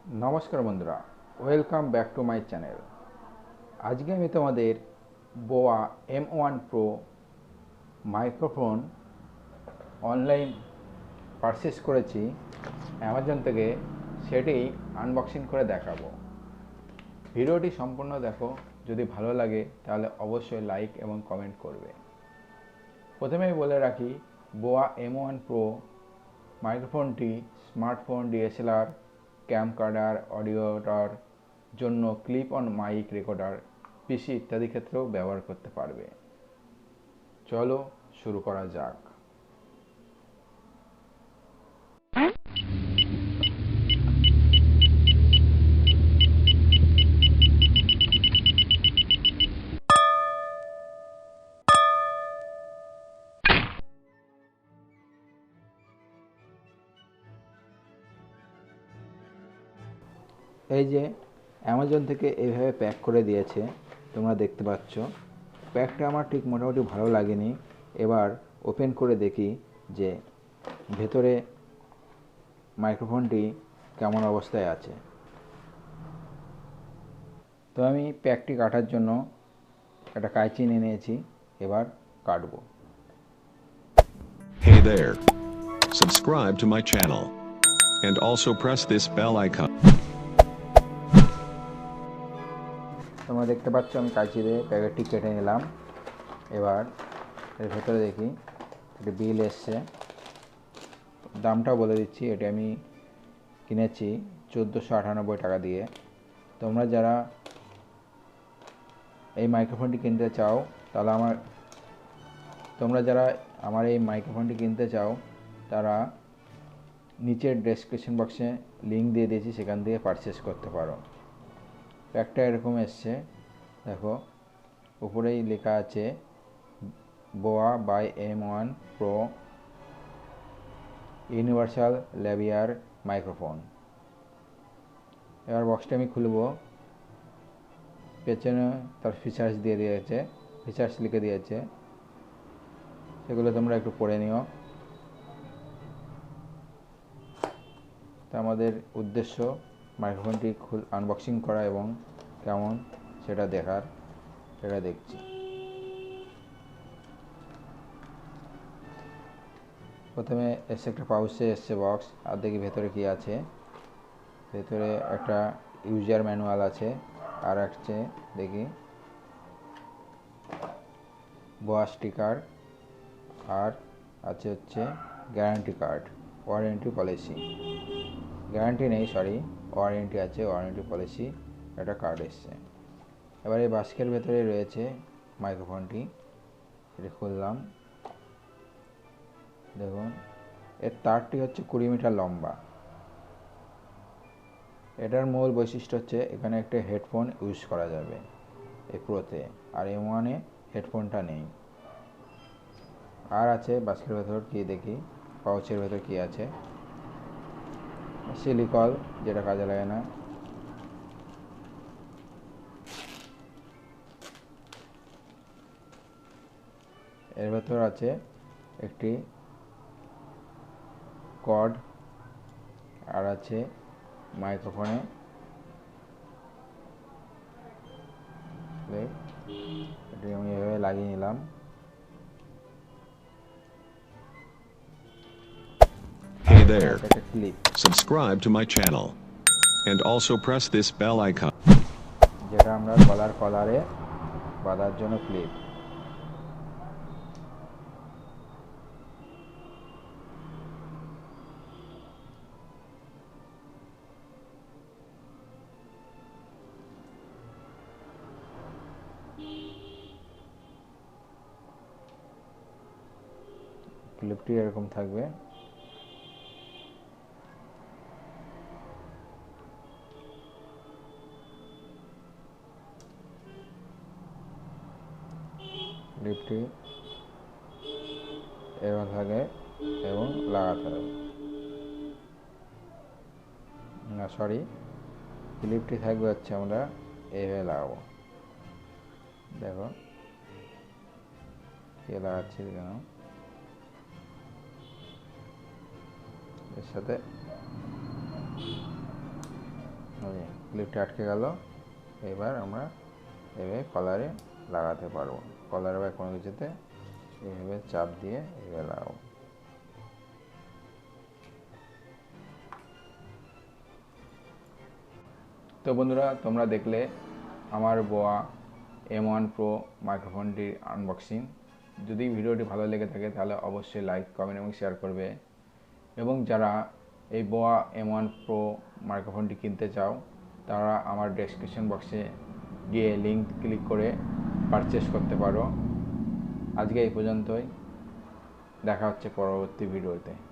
নমস্কার বন্ধুরা, welcome back to my channel. আজকে আমি তোমাদের বোয়া M1 pro microphone online purchase করেছি অ্যামাজন থেকে, সেটি আনবক্সিং করে দেখাবো। ভিডিওটি সম্পূর্ণ দেখো, যদি ভালো লাগে তাহলে অবশ্যই লাইক এবং কমেন্ট করবে। প্রথমেই বলে রাখি, বোয়া M1 pro মাইক্রোফোনটি smartphone, DSLR, camcorder, অডিওটার জন্য ক্লিপ অন মাইক, রেকর্ডার, পিসি ইত্যাদি ক্ষেত্রেও ব্যবহার করতে পারবে। চলো শুরু করা যাক। এই যে অ্যামাজন থেকে এইভাবে প্যাক করে দিয়েছে, তোমরা দেখতে পাচ্ছ। প্যাকটা আমার ঠিক মোটামুটি ভালো লাগেনি। এবার ওপেন করে দেখি যে ভেতরে মাইক্রোফোনটি কেমন অবস্থায় আছে। তো আমি প্যাকটি কাটার জন্য একটা কাঁচি নিয়ে নিয়েছি, এবার কাটবো। Hey there. Subscribe to my channel. And also press this bell icon. তোমরা দেখতে পাচ্ছ আমি কাঁচি দিয়ে প্যাকেটটি কেটে নিলাম। এবার এর ভেতরে দেখি একটি বিল এসছে। দামটা বলে দিচ্ছি, এটি আমি কিনেছি 1498 টাকা দিয়ে। তোমরা যারা এই মাইক্রোফোনটি কিনতে চাও তাহলে আমার এই মাইক্রোফোনটি কিনতে চাও তারা নিচের ডেসক্রিপশন বক্সে লিঙ্ক দিয়ে দিয়েছি, সেখান থেকে পারচেস করতে পারো। প্যাকটা এরকম এসছে, দেখো উপরেই লেখা আছে Boya by M1 pro universal lavalier microphone. এবার বক্সটা আমি খুলব। পেছনে তার ফিচার্স দিয়ে দিয়েছে, ফিচার্স লিখে দিয়েছে, সেগুলো তোমরা একটু পড়ে নিও। তা আমাদের উদ্দেশ্য মাইক্রোফোনটি আনবক্সিং করা এবং কেমন সেটা দেখার, সেটা দেখছি। প্রথমে এসে একটা পাউচে এসছে বক্স, আর দেখি ভেতরে কি আছে। ভেতরে একটা ইউজার ম্যানুয়াল আছে, আর আছে দেখি বোয়া স্টিকার, আর আছে হচ্ছে guarantee card, warranty policy. Guarantee নেই, সরি, ওয়ারেন্টি আছে, ওয়ারেন্টি পলিসি একটা কার্ড এসছে। এবার এই বাস্কের ভেতরে রয়েছে মাইক্রোফোনটি। এটি খুললাম, দেখুন এর তারটি হচ্ছে 20 মিটার লম্বা। এটার মূল বৈশিষ্ট্য হচ্ছে এখানে একটা হেডফোন ইউজ করা যাবে এই প্রোতে, আর M1-এ হেডফোনটা নেই। আর আছে বাস্কের ভেতর কি দেখি, পাউচের ভেতর কি আছে, সিলিকল, যেটা কাজে লাগে না। এর ভেতর আছে একটি কর্ড, আর আছে মাইক্রোফোনে এটি আমি এভাবে লাগিয়ে নিলাম। Hey there. Subscribe to my channel. And also press this bell icon. যেটা আমরা গলার কলারে বাঁধার জন্য ক্লিপ। ক্লিপটি এরকম থাকবে। ক্লিপটি এরকম থাকে এবং লাগাতে হবে না, সরি, ক্লিপটি থাকবে হচ্ছে আমরা এইভাবে লাগাবো। দেখো কে লাগাচ্ছি কেন, এর সাথে ক্লিপটা আটকে গেল। এবার আমরা এভাবে কলারে লাগাতে পারবো। কলারে বা কোনো কিছুতে এইভাবে চাপ দিয়ে এভাবে লাগাবো। তো বন্ধুরা, তোমরা দেখলে আমার বোয়া M1 Pro মাইক্রোফোনটির আনবক্সিং। যদি ভিডিওটি ভালো লেগে থাকে তাহলে অবশ্যই লাইক, কমেন্ট এবং শেয়ার করবে। এবং যারা এই বোয়া M1 Pro মাইক্রোফোনটি কিনতে চাও তারা আমার ডেসক্রিপশন বক্সে গিয়ে লিঙ্ক ক্লিক করে পারচেস করতে পারো। আজকে এই পর্যন্তই, দেখা হচ্ছে পরবর্তী ভিডিওতে।